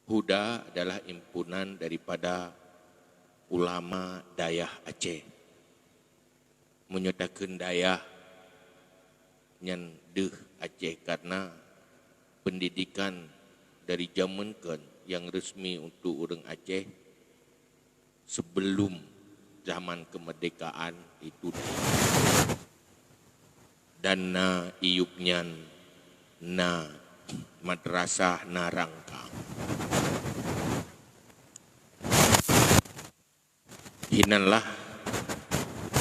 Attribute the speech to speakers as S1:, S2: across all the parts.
S1: Huda adalah himpunan daripada ulama dayah Aceh. Menyatakan dayah yang deh Aceh karena pendidikan dari zaman kan yang resmi untuk orang Aceh sebelum zaman kemerdekaan itu. Dan na iupnyan na madrasah na rangka. Hinanlah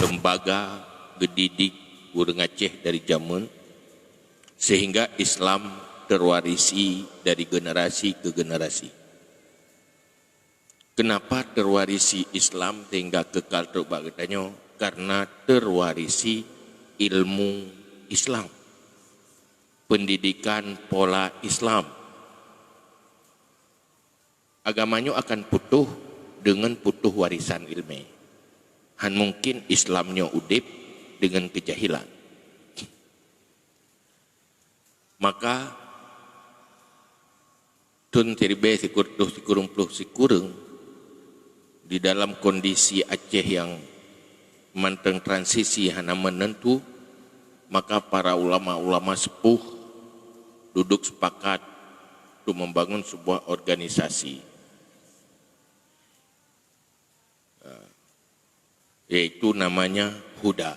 S1: lembaga gedidik orang Aceh dari zaman sehingga Islam terwarisi dari generasi ke generasi. Kenapa terwarisi Islam sehingga kekal terbak katanya? Karena terwarisi ilmu Islam, pendidikan pola Islam. Agamanya akan putuh dengan putuh warisan ilmu. Han mungkin Islamnya udip dengan kejahilan. Maka tun teribe sikurung di dalam kondisi Aceh yang manteng transisi hana menentu, maka para ulama-ulama sepuh duduk sepakat untuk membangun sebuah organisasi, yaitu namanya Huda,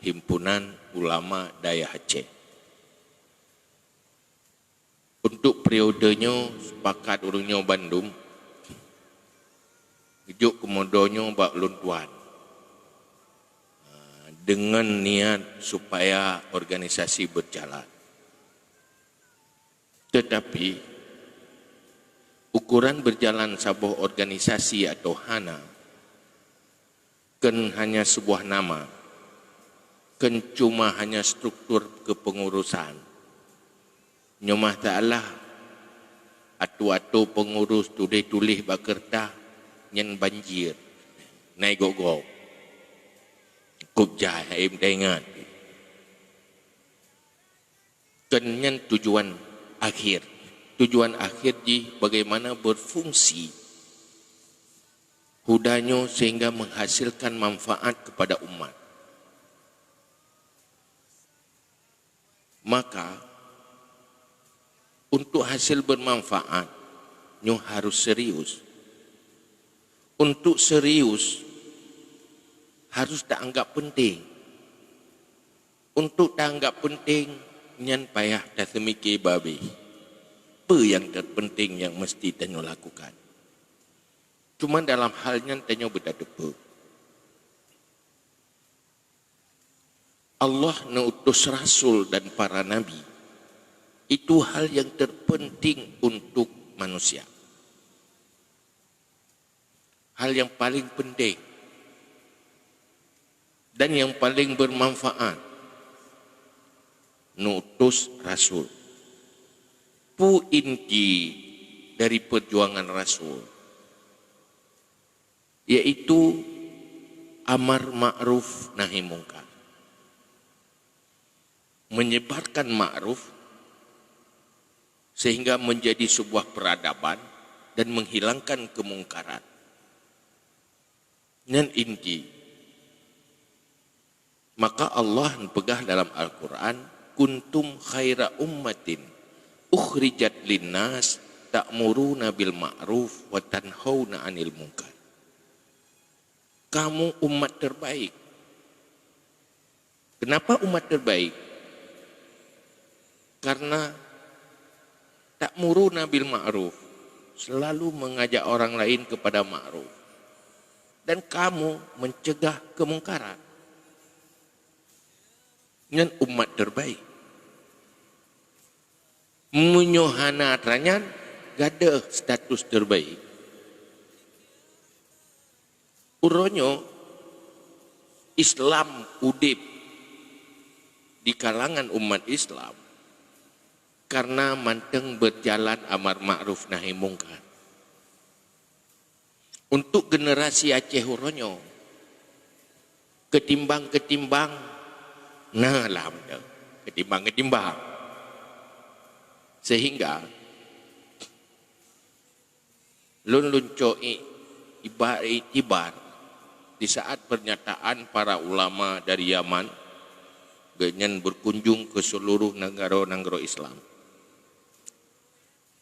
S1: Himpunan Ulama Dayah Aceh. Untuk periodenya sepakat orangnya Bandung, hidup kemudiannya bak luntuan dengan niat supaya organisasi berjalan. Tetapi ukuran berjalan sebuah organisasi atau hana kan hanya sebuah nama, kan cuma hanya struktur kepengurusan. Nyomah ta'ala atu-atu pengurus tulis-tulis bakerta nyen banjir naik gogok kup jahaim dengat kenyan tujuan akhir di bagaimana berfungsi hudanya sehingga menghasilkan manfaat kepada umat. Maka untuk hasil bermanfaat nyo harus serius. Untuk serius harus tak anggap penting. Untuk tak anggap penting nyan payah dah semikir babi. Apa yang terpenting yang mesti tanyo lakukan? Cuma dalam halnya tanyo berdadepa. Allah nautus rasul dan para nabi. Itu hal yang terpenting untuk manusia. Hal yang paling penting dan yang paling bermanfaat. Nutus rasul. Pu inti dari perjuangan rasul yaitu amar ma'ruf nahi mungkar. Menyebarkan ma'ruf sehingga menjadi sebuah peradaban dan menghilangkan kemungkaran. Dan inti. Maka Allah pegah dalam Al-Quran, kuntum khaira ummatin ukhrijat linnas ta'muruna bil ma'ruf wa tanhauna 'anil munkar. Kamu umat terbaik. Kenapa umat terbaik? Karena ta'muruna bil ma'ruf, selalu mengajak orang lain kepada ma'ruf. Dan kamu mencegah kemungkaran. Dengan umat terbaik. Menyohana atranyan gada status terbaik. Uronyo Islam udip di kalangan umat Islam karena manteng berjalan amar ma'ruf nahi mungkar. Untuk generasi Aceh Uronyo ketimbang nah lam ketimbang sehingga lun luncoi itibar di saat pernyataan para ulama dari Yaman genyen berkunjung ke seluruh negara-negara Islam,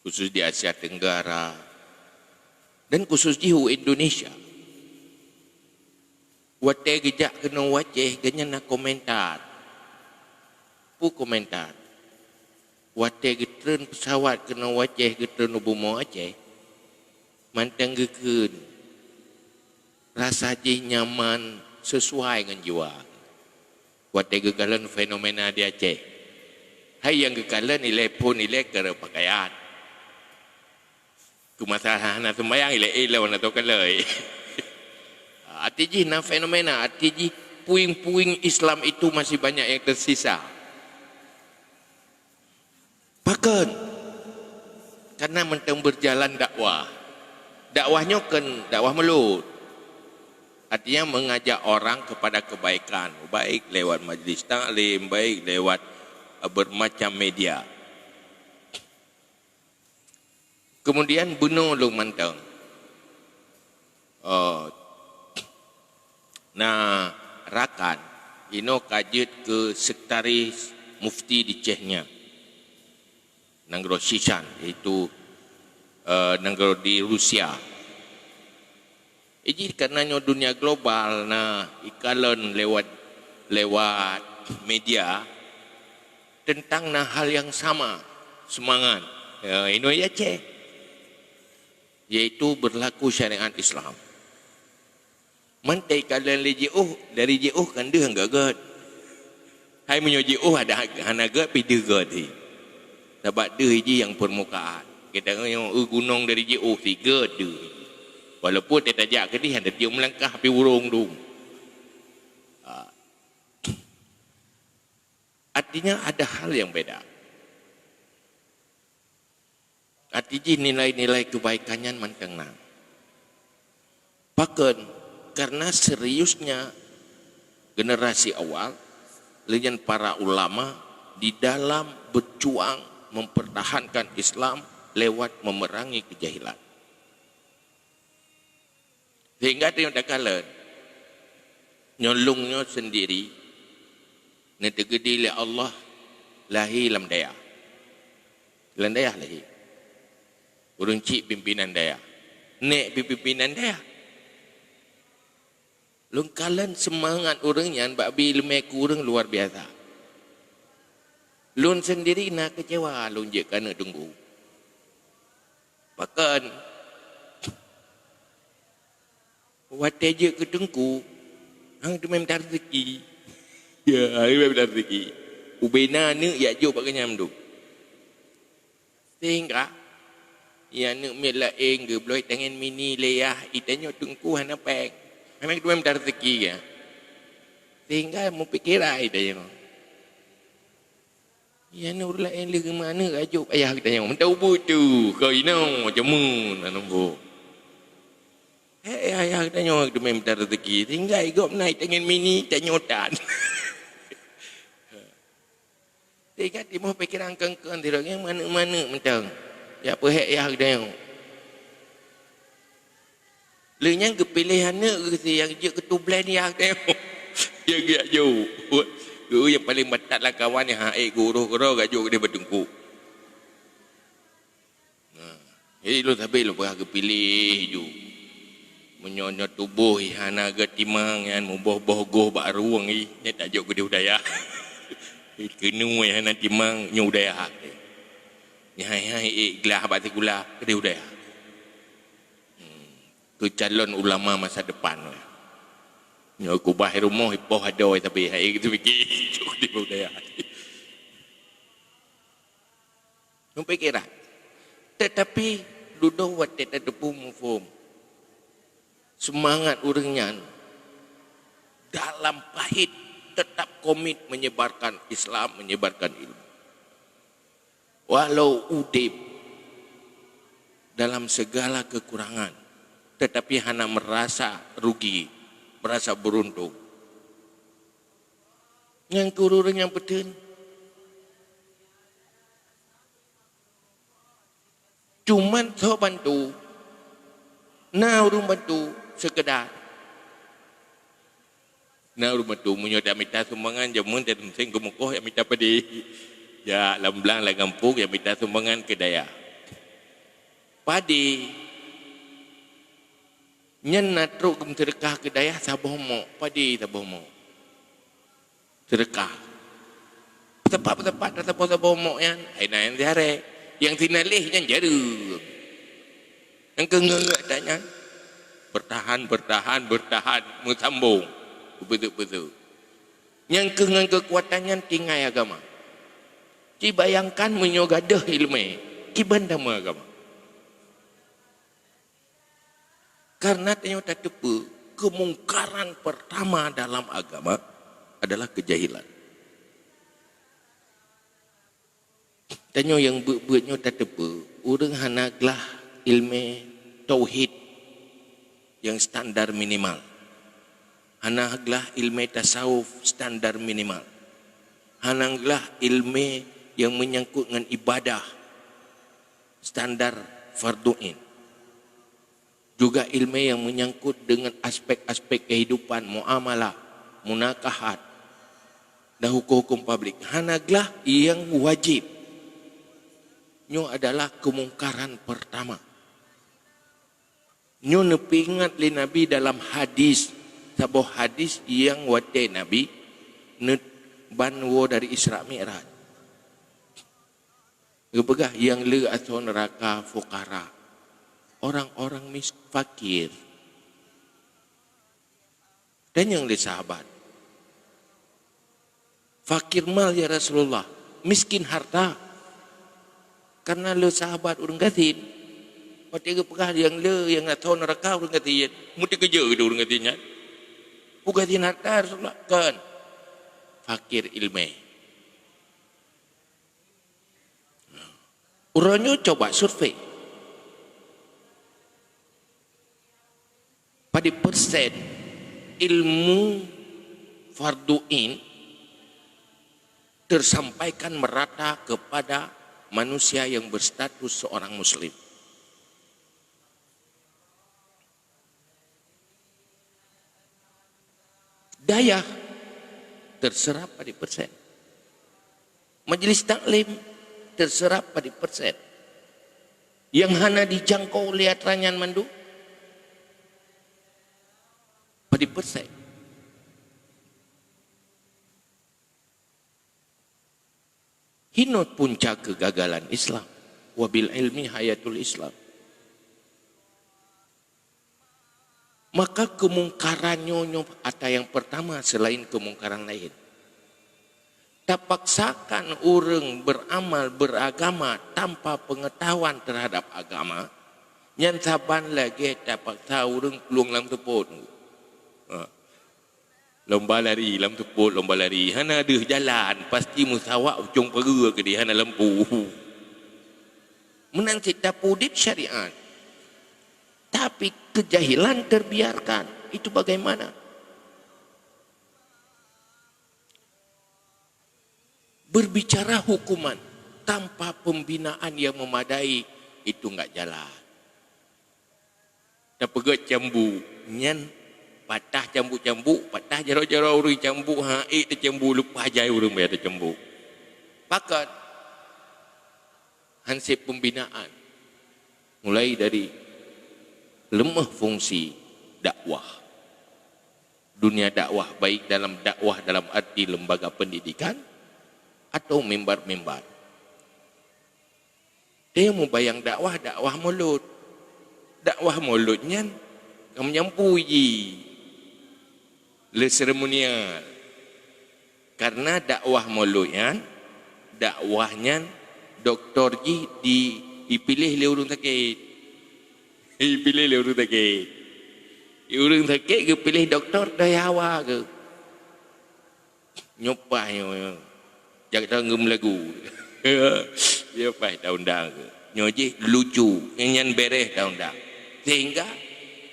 S1: khusus di Asia Tenggara dan khusus di Indonesia. Wate gejak kena waceh genyen nak komentar. Pu komentar. Wate getren pesawat kena waceh getren ubumo Aceh. Mantang gekeun. Rasa je nyaman sesuai dengan jiwa. Wate gegalan fenomena di Aceh. Hai yang gegalan nilai pun nilai kera pakaian. Kumasalah na sembayang nilai ilaw na to kalay. Artinya fenomena, artinya puing-puing Islam itu masih banyak yang tersisa. Bahkan karena mentang berjalan dakwah, dakwahnya kan dakwah melut. Artinya mengajak orang kepada kebaikan, baik lewat majlis taklim, baik lewat bermacam media. Kemudian bunuh lu mantang. Nah, rakan ino kajit ke sekretaris mufti di Chechnya, negara Shishan, iaitu negara di Rusia. Ini karenanya dunia global, nah ikalan lewat media tentang nah hal yang sama semangat. Ino ya Aceh, yaitu berlaku syariat Islam. Mantai kalian le dari JO kan dia enggak gad. Hai menyo JO ada hanaga pi dia gad hi. Dapat dia je yang permukaan. Kita yang gunung dari JO si gad dia. Walaupun dia tajak ke dia ada dia melangkah pi urung dum. Artinya ada hal yang beda. Artinya nilai-nilai kebaikannya manteng nang. Bahkan karena seriusnya generasi awal, dengan para ulama di dalam berjuang mempertahankan Islam lewat memerangi kejahilan. Sehingga dia dah kala nyolongnya sendiri netegedi oleh Allah lahir lam daya. Lam daya lahir. Urang cik pimpinan daya. Nek pimpinan daya. Lungkalan semangat orangnya babi lemai kurang luar biasa. Lun sendiri nak kecewa lun je kena tunggu. Bahkan wate je ke tengku hang tu memang rezeki. Ya, memang rezeki. Ubena ne ya jo pak kenyam tu. Sehingga ya ne melaeng ge bloi tangan mini leyah itanyo tengku hana pek. Memang itu memang rezeki ya. Sehingga mau pikir aja ya. Ya ni ulah yang lagi mana ajuk ayah kita yang mentau butu kau ino jamun anambo. Ayah kita yang itu memang rezeki. Sehingga igop naik dengan mini tanyotan. Sehingga dia mau pikir angkang-angkang dia yang mana-mana mentang. Ya apa ayah kita yang lenyang kepilihannya ke yang je ketublan yang tengok. Yang dia jauh. Guru yang paling batatlah kawan yang guru-guru gajuk dia bertengkuk. Jadi lu tapi lu pernah kepilih ju. Menyonyo tubuh hana ga timang yang muboh-boh bak ruang ni tak juk ke dia udaya. Kenu yang hana timang nyu udaya. Ni hai gelah bak gula ke dia udaya. Tu calon ulama masa depan. Nyo ku bah rumah ipoh ada tapi hai gitu fikir di budaya. Nu pikiran. Tetapi duduk wat tak depu mufum. Semangat orangnya dalam pahit tetap komit menyebarkan Islam, menyebarkan ilmu. Walau udib dalam segala kekurangan, tetapi hanya merasa rugi, merasa beruntung. Yang kurang yang betul. Cuman saya bantu Na urung bantu sekedar. Na urung bantu menyodak minta sumbangan jamun dan sing gemukoh yang minta padi. Ya lamblang la gampung yang minta sumbangan ke daya. Padi nyen na truk gum sedekah ke daya saboh mo padi saboh mo. Sedekah. Tepat saboh mo yan. Ai na yang diare. Yang tinalih yang jaru. Yang kengengak tanya. Bertahan musambung. Betul. Yang kengeng kekuatannya tinggai agama. Ki bayangkan menyogadah ilmu. Ki bandama agama. Karena ternyata tepu kemungkaran pertama dalam agama adalah kejahilan. Tanya yang buatnya tak tepu, orang hanaglah ilmu tauhid yang standar minimal. Hanaglah ilmu tasawuf standar minimal. Hanaglah ilmu yang menyangkut dengan ibadah standar fardu'in. Juga ilmu yang menyangkut dengan aspek-aspek kehidupan, muamalah, munakahat, dan hukum-hukum publik. Hanaglah yang wajib. Nyo adalah kemungkaran pertama. Nyo nepingat li Nabi dalam hadis. Sebuah hadis yang wate Nabi banwo dari Isra Mi'raj. Kepegah yang le atau neraka fukara. Orang-orang fakir. Dan yang sahabat. Fakir mal ya Rasulullah. Miskin harta. Karena le sahabat urang gatin. Pati kepegah yang le yang atau neraka urang gatin. Muti kerja itu urang gatinnya. Bukan gatin harta Rasulullah. Kan. Fakir ilmu. Orangnya coba survei. Pada persen ilmu fardu'in tersampaikan merata kepada manusia yang berstatus seorang muslim. Daya terserap pada persen. Majelis taklim terserap pada persen. Yang hana dijangkau lihat ranyan mandu pada persen. Hinut puncak kegagalan Islam. Wabil ilmi hayatul Islam. Maka kemungkaran nyonya atau yang pertama selain kemungkaran lain. Tak paksakan orang beramal beragama tanpa pengetahuan terhadap agama. Yang saban lagi tak paksa orang peluang dalam tepun. Lomba lari, lam teput lomba lari. Hana ada jalan, pasti musawak ujung pera ke dia, hana lampu. Menang kita pudip syariat. Tapi kejahilan terbiarkan. Itu bagaimana? Berbicara hukuman tanpa pembinaan yang memadai, itu enggak jalan. Tak pegat jambu, nyan patah cambuk-cambuk, patah jarau-jarau orang cambuk, haik dia cambuk, lupa jai orang bayar dia cambuk. Pakat hansip pembinaan. Mulai dari lemah fungsi dakwah. Dunia dakwah, baik dalam dakwah dalam arti lembaga pendidikan atau mimbar-mimbar. Dia mau bayang dakwah mulut. Dakwah mulutnya kamu nyampui le seremonial. Karena dakwah mulutnya, dakwahnya doktor ji dipilih le urang sakit. Dipilih le urang sakit. Urang sakit ke pilih doktor daya awak ke. Nyopah nyo. Jak tanggum lagu. Dia pai undang ke. Nyoji lucu, nyanyian beres undang. Sehingga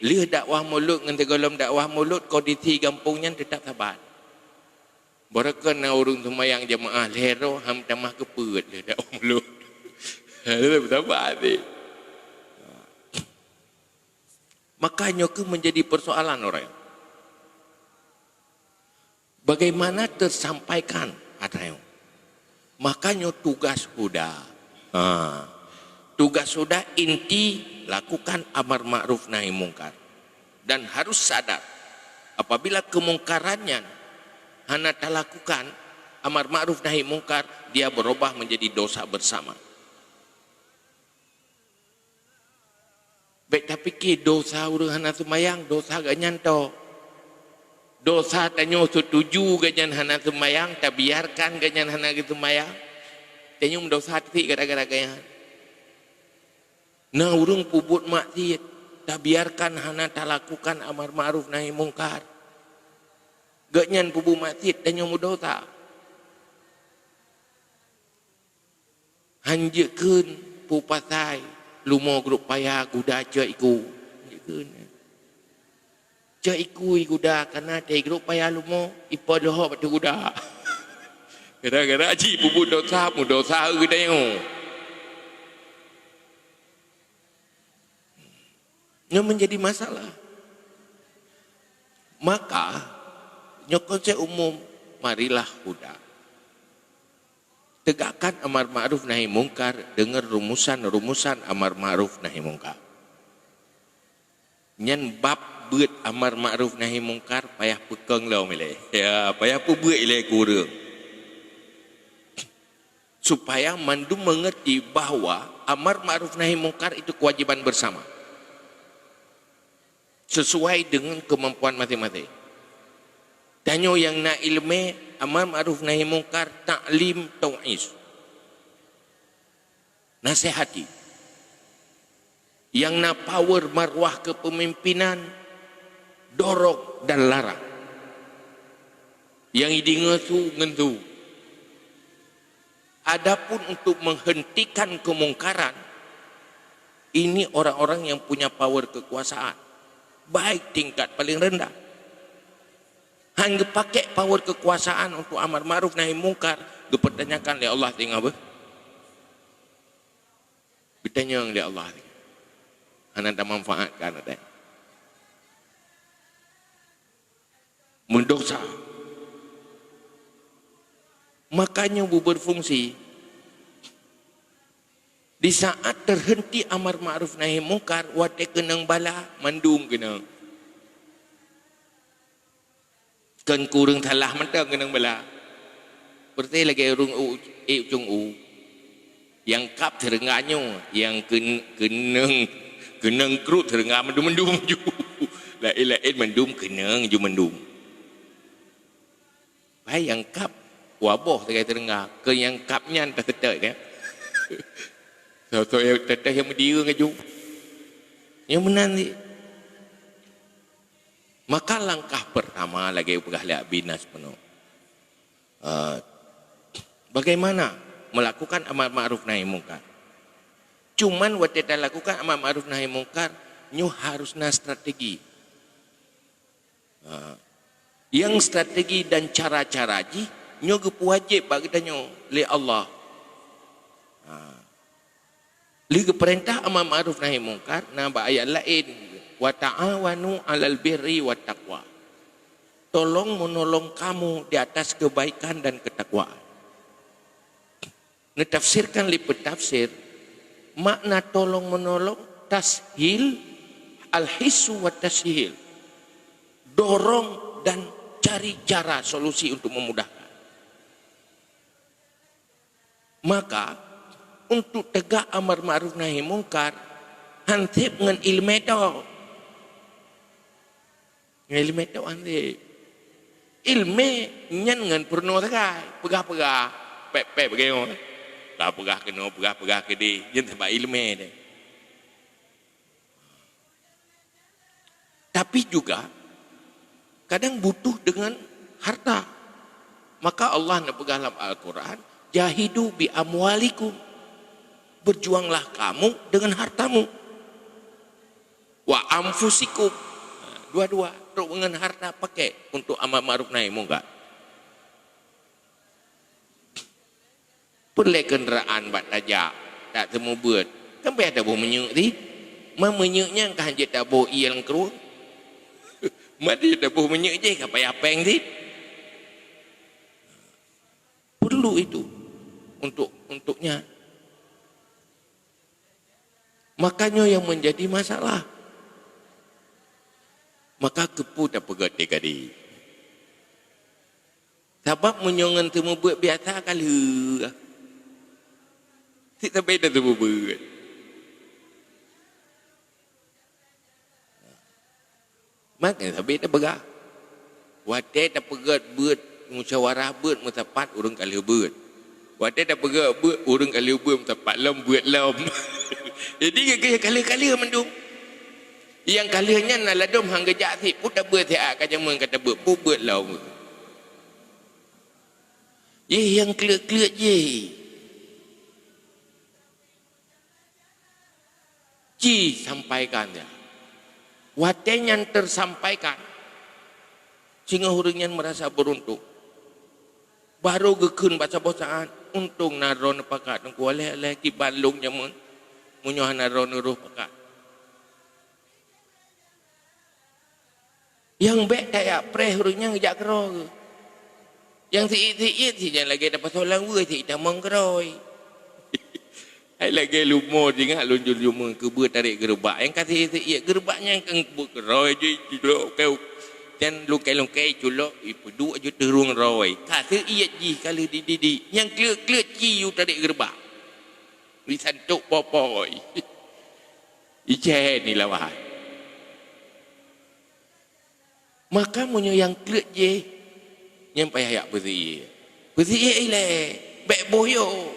S1: lihat dakwah mulut dengan tergolong dakwah mulut kondisi kampungnya tetap sabar. Barakan orang semayang jemaah lero ham tamah keput le dakwah mulut. Tetap sabar ni. Makanya ke menjadi persoalan orang. Bagaimana tersampaikan ada. Makanya tugas sudah. Tugas sudah inti lakukan amar ma'ruf nahi mungkar. Dan harus sadar apabila kemungkarannya hana tak lakukan amar ma'ruf nahi mungkar, dia berubah menjadi dosa bersama. Baik tapi ke dosa urang hana semayang, dosa gak nyanto. Dosa tanya setuju ganyan hana semayang, tak biarkan ganyan hana semayang. Tanya dosa hati gara-gara ganyan. Nah urang pubut maksiat, tak biarkan hana tak lakukan amar ma'ruf nahi mungkar. Ganyan pubut maksiat tanya dosa. Hanjekeun pu pasai lumo grup payah guda cek iku. Hanjekeun. Cek iku guda karena teh grup payah lumo ipa doh batu guda. Gara-gara aji pubut dosa mu dosa gedayo. Ini menjadi masalah. Maka nyokonsep umum marilah huda. Tegakkan amar ma'ruf nahi mungkar, dengar rumusan-rumusan amar ma'ruf nahi mungkar. Nyan bab beut amar ma'ruf nahi mungkar payah pekeng lau milih. Ya, payah pu beut ilai kurang. Supaya mandu mengerti bahwa amar ma'ruf nahi mungkar itu kewajiban bersama. Sesuai dengan kemampuan masing-masing. Tanya yang nak ilmu amar ma'ruf nahi mungkar, ta'lim tau'iz. Nasihati. Yang nak power marwah kepemimpinan, dorong dan larang. Yang idingesu ngentu. Adapun untuk menghentikan kemungkaran, ini orang-orang yang punya power kekuasaan. Baik tingkat paling rendah. Hanya pakai power kekuasaan untuk amar ma'ruf nahi mungkar, dipertanyakan oleh Allah tinggal apa? Bertanya oleh Allah. Hanya tak manfaatkan ada. Mendosa. Makanya berfungsi. Di saat terhenti amar ma'ruf nahi mungkar, wate kenang bala, mandung kenang. Kan kurang salah mentang kenang bala. Berarti lagi urung ujung yang kap terenganyo, yang kenang kerut terengah mendum ju. Lain mendum kenang ju mendum. Baik yang kap waboh terengah, ke yang kapnya tak setek ya. So yang teteh yang dia ngaju. Yang menang ni. Maka langkah pertama lagi pegah lihat binas penuh. Bagaimana melakukan amar ma'ruf nahi mungkar? Cuman waktu kita lakukan amar ma'ruf nahi mungkar, nyu harusnya strategi. Yang strategi dan cara-cara ji, nyu wajib bagi nyu li Allah. Liga perintah amar ma'ruf nahi mungkar, nambah ayat lain, wa ta'awanu 'alal birri wat taqwa. Tolong menolong kamu di atas kebaikan dan ketakwaan. Netafsirkan lipat tafsir, makna tolong menolong tashil al-hisu wa tashil. Dorong dan cari cara solusi untuk memudahkan. Maka untuk tegak amar ma'ruf nahi mungkar, hansip dengan ilmu itu. Ilmu itu hansip. Ilmu nyan dengan purno tegai, pegah-pegah, pep-pep begitu. Pegah kena, pegah kedi, jen sebab ilmu deh. Tapi juga kadang butuh dengan harta. Maka Allah nak pegang dalam Al-Quran, jahidu bi amwalikum. Berjuanglah kamu dengan hartamu. Wa anfusikum. Dua-dua, dengan harta pakai untuk amar ma'ruf nahi mungkar. Perle kenderaan bat tajak, tak temu buat. Kan biar ada buah menyuk ni. menyeknya kan je tak boleh yang keruang. Mari tak boleh menyek je apa yang dit. Perlu itu untuknya. Makanya yang menjadi masalah. Maka kepu tak pegat dekadi. Sebab menyongan temu buat biasa kali. Tak beda temu buat. Maka tak beda pegat. Wadah tak pegat buat musyawarah buat mutapat urang kali buat. Wadah tak pegat buat urang kali buat mutapat lam buat lam. Jadi kali-kali mendung. Yang kalinya nak ladum hang gejak si pun tak buat siap kata mun kata buat lam. Ye yang kelak-kelak je. Ci sampaikan dia. Wadah yang tersampaikan. Sehingga hurungan merasa beruntung. Baru gekun baca bosaan. Untung naron pakat. Nunggu oleh ki balung jamun. Munyohan naron uruh pakat. Yang baik kayak preh hurungan ngejak kerol. Yang si-si-si si jangan lagi dapat solang gue si tak mengkeroi. Hai lagi lumur ingat lunjul jumur ke buat tarik gerbak. Yang kasih si gerbaknya yang buat keroi je culok kau. Dan lukai-lukai culok ipu dua je terung roi. Kasih iya ji kali di yang kelak-kelak ji you tarik gerbak. Disantuk popoi. Ije ni lah wahai. Maka munyo yang kelak je yang payah yak bersih. Bersih ile, baik boyo.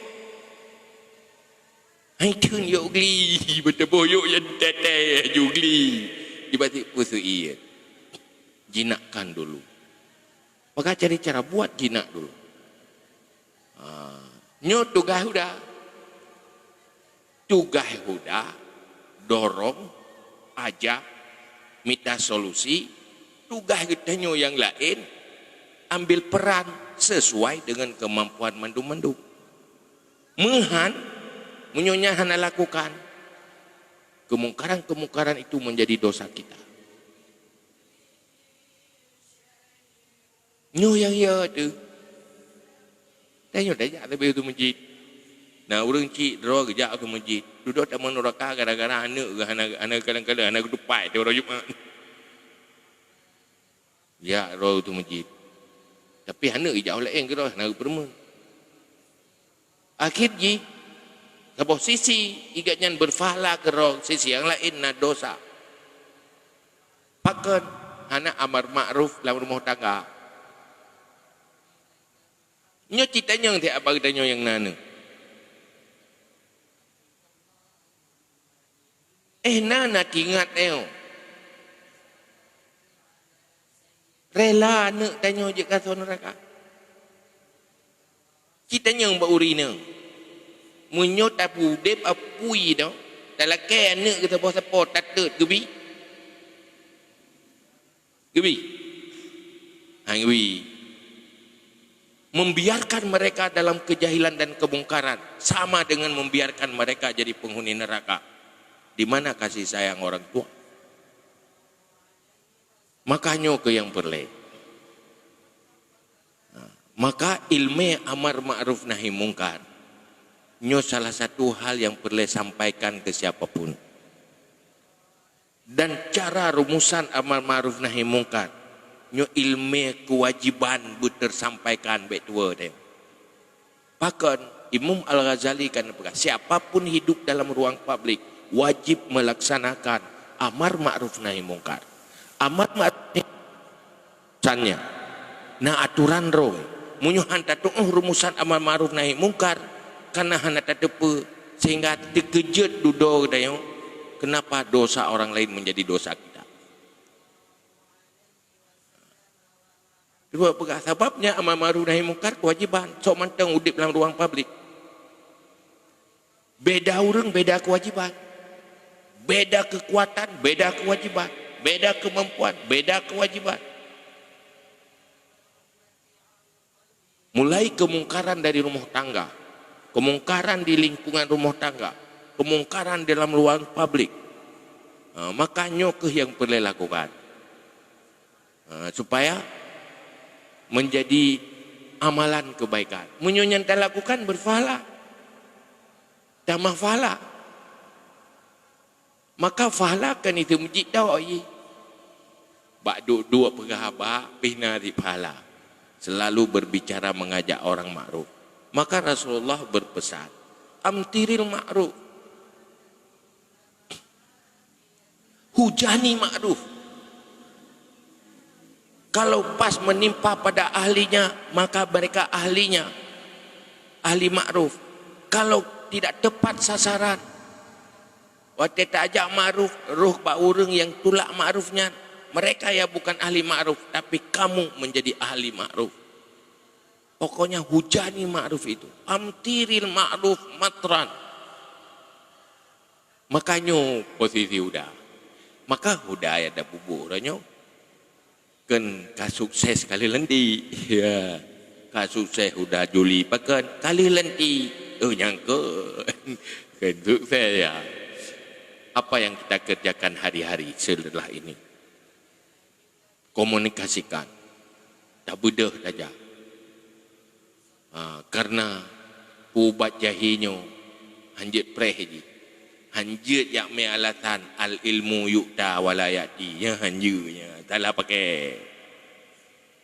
S1: Hai tun yo gli, betul boyo yang tete jugli. Dibatik bersih. Jinakkan dulu. Maka cari cara buat jinak dulu. Nyo tugas huda. Tugas huda. Dorong. Ajak. Minta solusi. Tugas kita nyo yang lain. Ambil peran sesuai dengan kemampuan mandum-mandum. Menhan. Menyonya hana lakukan. Kemungkaran-kemungkaran itu menjadi dosa kita. Nyo yang ya tu. Tanya dah tapi tu masjid. Nah orang cik draw kerja tu masjid. Duduk tak menoraka gara-gara anak ke anak kadang-kadang anak dupai dia orang Jumaat. Ya draw tu masjid. Tapi anak jauh lain ke dah anak permen. Akhir ji sebuah sisi igatnya berfahala ke roh sisi yang lain nak dosa. Pakan anak amar ma'ruf dalam rumah tangga. Nyo citanya yang tiap abang tanya yang nana. Nana ingat eo. Rela nak tanya je kata neraka. Citanya yang berurina. Munyo tapu dep apui dah. Tak ke anak kita bawa support tatet gebi. Gebi. Hang gebi. Membiarkan mereka dalam kejahilan dan kemungkaran sama dengan membiarkan mereka jadi penghuni neraka. Di mana kasih sayang orang tua? Makanya ke yang perle. Maka ilmu amar ma'ruf nahi mungkar. Nyo salah satu hal yang perlu sampaikan ke siapapun. Dan cara rumusan amar ma'ruf nahi mungkar. Nyo ilmu kewajiban tersampaikan baik tua dia. Bahkan Imam Al-Ghazali kan berkata, siapapun hidup dalam ruang publik wajib melaksanakan amar ma'ruf nahi mungkar. Amar ma'ruf nahi mungkarnya. Nah aturan roh. Munyo hanta tu rumusan amar ma'ruf nahi mungkar karena hana tatepe sehingga terkejut duduk dayo. Kenapa dosa orang lain menjadi dosa kita? Dua pegah sebabnya amar ma'ruf nahi mungkar kewajiban. Sok manteng udip dalam ruang publik. Beda orang, beda kewajiban. Beda kekuatan, beda kewajiban. Beda kemampuan, beda kewajiban. Mulai kemungkaran dari rumah tangga. Kemungkaran di lingkungan rumah tangga. Kemungkaran dalam ruang publik. Makanya ke yang perlu lakukan supaya menjadi amalan kebaikan. Menyonya tak lakukan berpahala, tambah pahala. Maka fahalakan itu masjid dawai. Bak dua pegahaba bina di pahala. Selalu berbicara mengajak orang makruf. Maka Rasulullah berpesan, amtiril ma'ruf, hujani ma'ruf. Kalau pas menimpa pada ahlinya, maka mereka ahlinya, ahli ma'ruf. Kalau tidak tepat sasaran, waktu tak ajak ma'ruf, roh bak urang yang tulak ma'rufnya, mereka ya bukan ahli ma'ruf, tapi kamu menjadi ahli ma'ruf. Pokoknya hujani ma'ruf itu. Amtiril ma'ruf matran. Makanya posisi huda. Maka huda ada bubur. Kan kasukses kali lendi. Ya. Kasukses huda juli pakan kali lendi. Nyangka. Kan sukses ya. Apa yang kita kerjakan hari-hari setelah ini? Komunikasikan. Tak bedah saja. Karena ubat jahinya hanjit prehaji. Hanjit yak me alatan al ilmu yukta walayati. Ya hanjunya. Taklah pakai.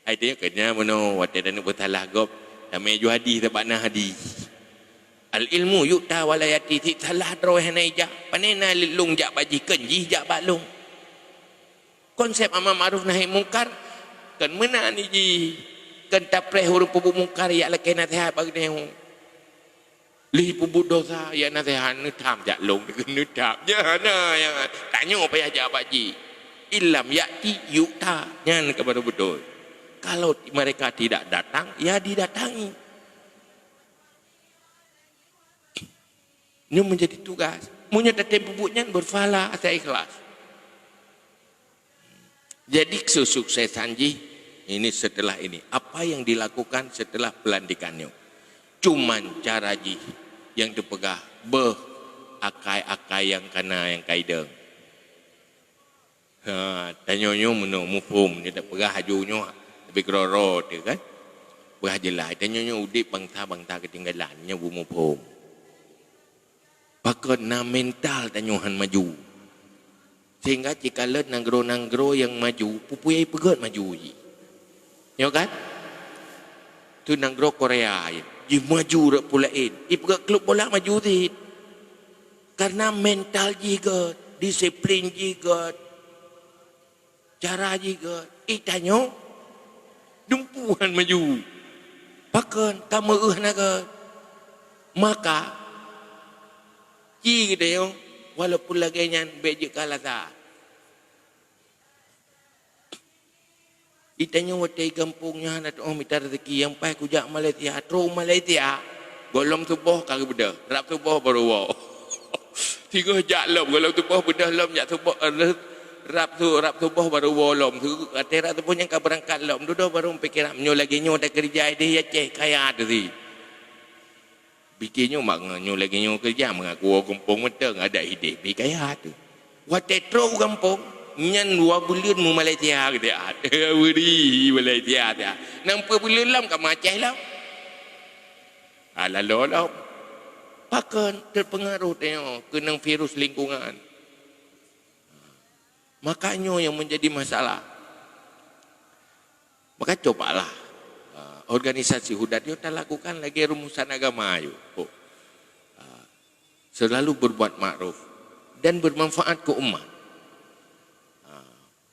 S1: Itu kena mana waktu dan bertalah gop. Tamai ju hadis tak nak hadis. Al ilmu yukta walayati. Tik salah droh hanaijak. Panena lung jak baji kenji jak balung. Konsep amar ma'ruf nahi mungkar kan mana ni ji. Kan tak preh huruf pubu mungkar ya la kena nasihat bagi dia. Li pubu dosa ya nasihat ni tham jak long ni tham. Ya na yang tanya payah jak baji. Illam yati yukta. Yang kepada betul. Kalau mereka tidak datang, ya didatangi. Ini menjadi tugas. Punya datang pupuknya berfala atau ikhlas. Jadi kesuksesan ji ini setelah ini. Apa yang dilakukan setelah pelantikannya? Cuman cara ji yang dipegah akai-akai yang kena yang kaideng. Tanyonyo meno mufum dia tak pegah hajunya lebih keroro dia kan. Pegah jelas tanyonyo udip bangsa-bangsa ketinggalannya bu mufum. Bahkan na mental tanyohan maju. Sehingga jika le nanggro-nanggro yang maju, pupuyai pegat maju ji. Ya kan? Tu nanggro Korea ji maju rak pulain. I pegat klub bola maju ti. Karena mental juga, disiplin juga, cara juga. Itanyo dumpuhan maju. Pakan kamu naga. Maka ji kita yo walaupun lagi nyan beje kalah ta. Itanya watai kampungnya nak minta rezeki yang pai kujak Malaysia, tro Malaysia. Golong tubuh kagak beda, rap tubuh baru wow. 3 jak lom golong tubuh beda lom jak tubuh rap tubuh baru wow lom tu atera tubuh yang ka berangkat lom dodo baru pikir menyo lagi nyo ada kerja dia ya ceh kaya tu si. Bikinnya mak nyo lagi nyo kerja mengaku kampung meteng ada hidup bi kaya tu. Watai tro kampung nyan 2 bulan mu Malaysia gitu ada beri Malaysia dia nampak bulan lam kat Aceh lam lalu lam pakan terpengaruh tengok kena virus lingkungan. Makanya yang menjadi masalah maka cobalah organisasi Hudat itu tak lakukan lagi rumusan agama yuk. Selalu berbuat makruf dan bermanfaat ke umat.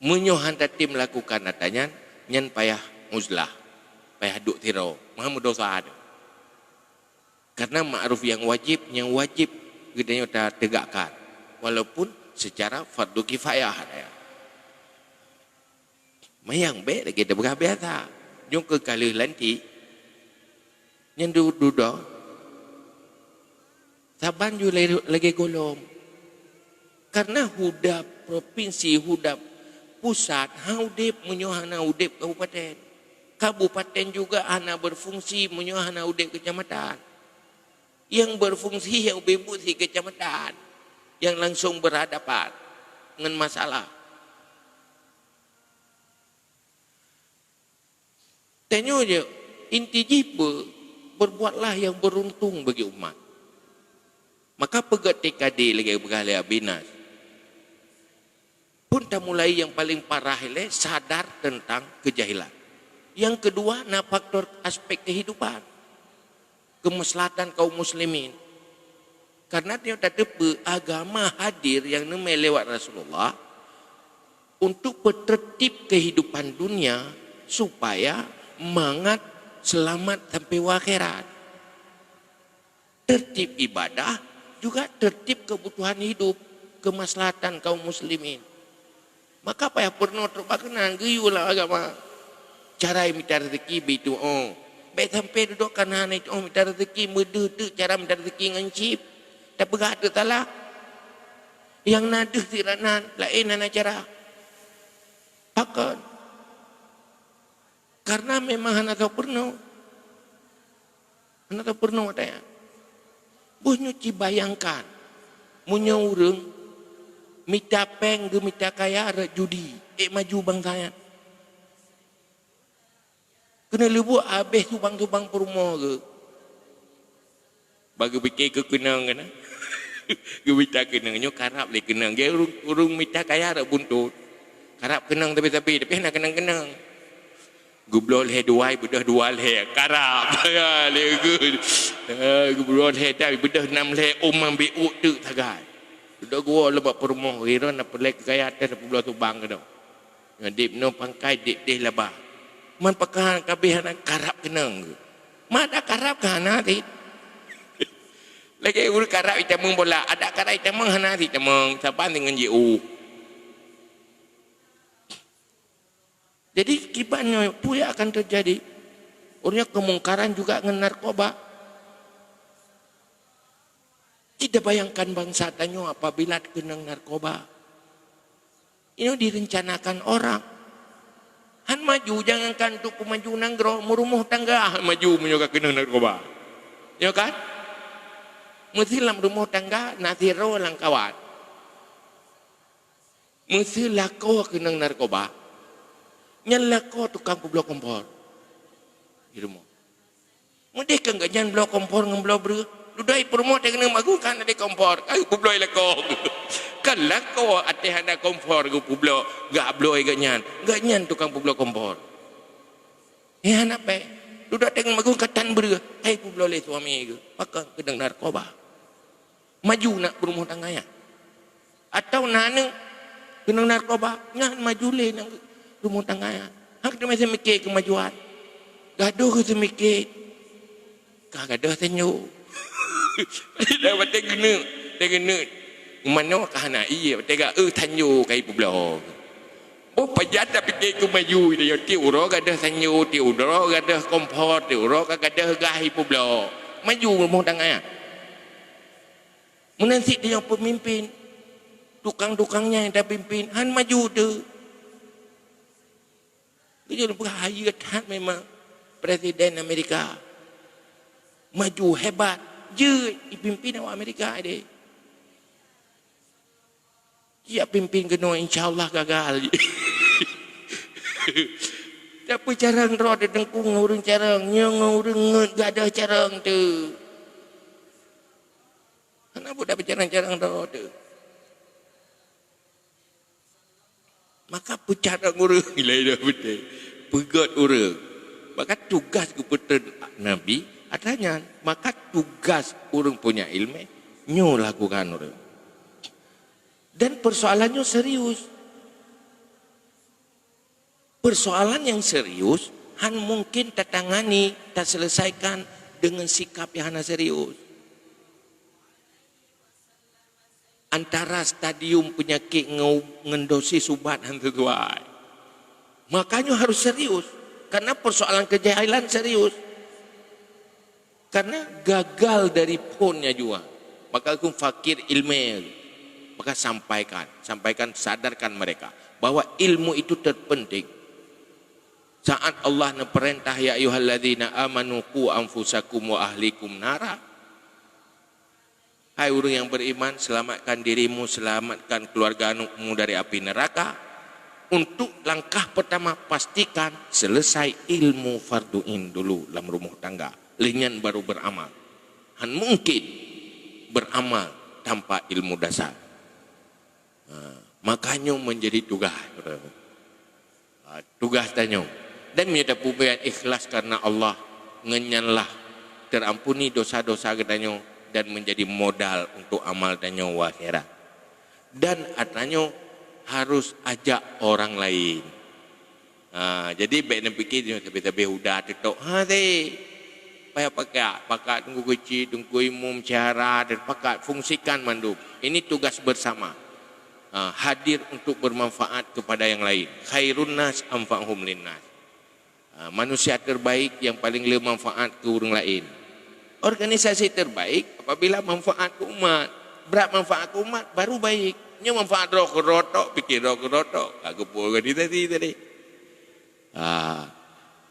S1: Menyohan tim lakukan natanya nyan payah muzlah, payah duk tiro, maha dosa ada. Karena ma'ruf yang wajib gedenya tak tegakkan, walaupun secara fardu kifayah ada. Mayang be lagi dah berbiasa, jom ke kali lanti, nyan duduk, saban ju lagi golom. Karena huda provinsi huda pusat haudip menyohana udip kabupaten. Kabupaten juga hana berfungsi menyohana udip kecamatan. Yang berfungsi yang berfungsi kecamatan yang langsung berhadapan. dengan masalah. Tanya je, inti jipa, berbuatlah yang beruntung bagi umat. Maka pegat TKD lagi berkali binas. Pun dah mulai yang paling parah ile sadar tentang kejahilan. Yang kedua, nak faktor aspek kehidupan. Kemaslahatan kaum muslimin. Karena dia tak tepe agama hadir yang namanya lewat Rasulullah untuk bertertib kehidupan dunia supaya mangat selamat sampai akhirat. Tertib ibadah juga tertib kebutuhan hidup, kemaslahatan kaum muslimin. Maka apa yang pernah terbakenan geyulah agama. Cara minta rezeki begitu. Baik sampai duduk kanan itu minta rezeki medete cara minta rezeki ngancip. Tak pegat tu talah. Yang nada tiranan lain ana cara. Akan. Karena memang anak tahu pernah. Anak tahu pernah ada. Buh nyuci bayangkan. Munya urang minta peng ke minta kaya ada judi. Maju bang saya. Kena lebu habis tubang-tubang perumah ke. Bagi fikir ke kenang kan. Gemita kenang nyo karap le kenang ge urung mita kaya dak buntut karap kenang tapi nak kenang gublol he duai bedah dual he karap ya le gublol he tapi bedah 6 le ambil tu tagai dak gua lebak permoh ira nak pelek kaya atas pulau tu bang ke dak dip no pangkai dip deh labah man pakan kabeh nak karap kenang mada karap kana ti lagi urut karap itameng bola. Ada karap itameng hana si itameng. Saban dengan JU. Jadi kibatnya itu yang akan terjadi. Orangnya kemungkaran juga dengan narkoba. Tidak bayangkan bangsa tanyo apabila kenang narkoba. Ini direncanakan orang. Han maju jangankan untuk maju nanggro merumuh tangga han maju menyoga kenang narkoba. Ya kan? Mesti dalam rumah tangga nasi ro lang kawat. Mesti lako kenang narkoba. Nyan lako tukang blok kompor. Di rumah. Mesti kan gak nyan blok kompor ngam blok ber. Dudai promo te kenang magu kan ada kompor. Ai publoi lako. Kan lako ate ada kompor gu publo gak bloi gak nyan tukang blok kompor. Ya anak pe. Dudak dengan magu katan ber. Ai publo le suami gu. Maka kenang narkoba. Maju nak berumah tangganya. Atau nana kena narkoba, ngan maju le nak rumah tangganya. Hak dia masih mikir kemajuan. Gaduh ke mikir. Gaduh senyo. Dah baca kena. Mana kahana iya, tega tanyo kai publo. Oh pajat tapi fikir kemaju dia ti uro gaduh senyo, ti uro gaduh kompor, ti uro gaduh gahi publo. Maju rumah tangganya. Menanti dia yang pemimpin, tukang-tukangnya yang dah pimpin, han maju tu. Dia berhayat han memang Presiden Amerika. Maju hebat, je dipimpin awak Amerika ada. Dia pimpin kena insya-Allah gagal. Tapi carang roda dengkung urang carang, nyong urang gak ada carang tu. Kenapa dah bercarang-carang roda? Maka bercarang orang lain dah betul. Pegat orang. Maka tugas keputusan Nabi adanya. Maka tugas orang punya ilmu nyo lakukan orang. Dan persoalannya serius. Persoalan yang serius han mungkin tertangani, tak selesaikan dengan sikap yang serius. Antara stadium penyakit ngendosi subat hantu tuai. Makanya harus serius. Karena persoalan kejahilan serius. Karena gagal dari ponnya juga. Maka aku fakir ilmu. Maka sampaikan, sadarkan mereka. Bahwa ilmu itu terpenting. Saat Allah perintah ya ayyuhalladzina amanu qu anfusakum wa ahlikum nara. Hai orang yang beriman, selamatkan dirimu, selamatkan keluargamu dari api neraka. Untuk langkah pertama, pastikan selesai ilmu farduin dulu dalam rumah tangga. Linyan baru beramal. Han mungkin beramal tanpa ilmu dasar. Makanya menjadi tugas. Tugas tanya. Dan menyata pubayan ikhlas karena Allah. Ngenyanlah terampuni dosa-dosa katanya. Dan menjadi modal untuk amal tanya akhirat. Dan atanya harus ajak orang lain. Jadi baik nak fikir tapi udah tetok. Payah pakai tunggu kecil, tunggu imum cara dan pakai fungsikan mandub. Ini tugas bersama. Hadir untuk bermanfaat kepada yang lain. Khairun nas anfa'hum linnas. Manusia terbaik yang paling lebih manfaat ke orang lain. Organisasi terbaik apabila manfaat ke umat. Berat manfaat ke umat baru baik. Nya manfaat rotok, pikir rotok. Aku pun tadi.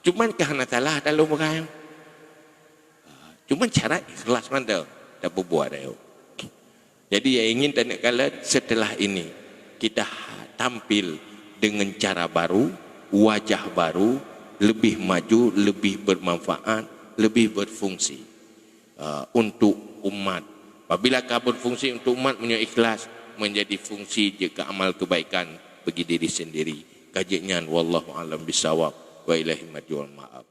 S1: Cuman kerana salah dalam orang. Cuman cara ikhlas mantap. Tak berbuat dah. Jadi yang ingin tanya kalian setelah ini kita tampil dengan cara baru, wajah baru, lebih maju, lebih bermanfaat, lebih berfungsi untuk umat. Apabila kau berfungsi untuk umat punya ikhlas menjadi fungsi jika amal kebaikan bagi diri sendiri. Kajian wallahu alam bisawab wa ilahi marji'ul ma'ab.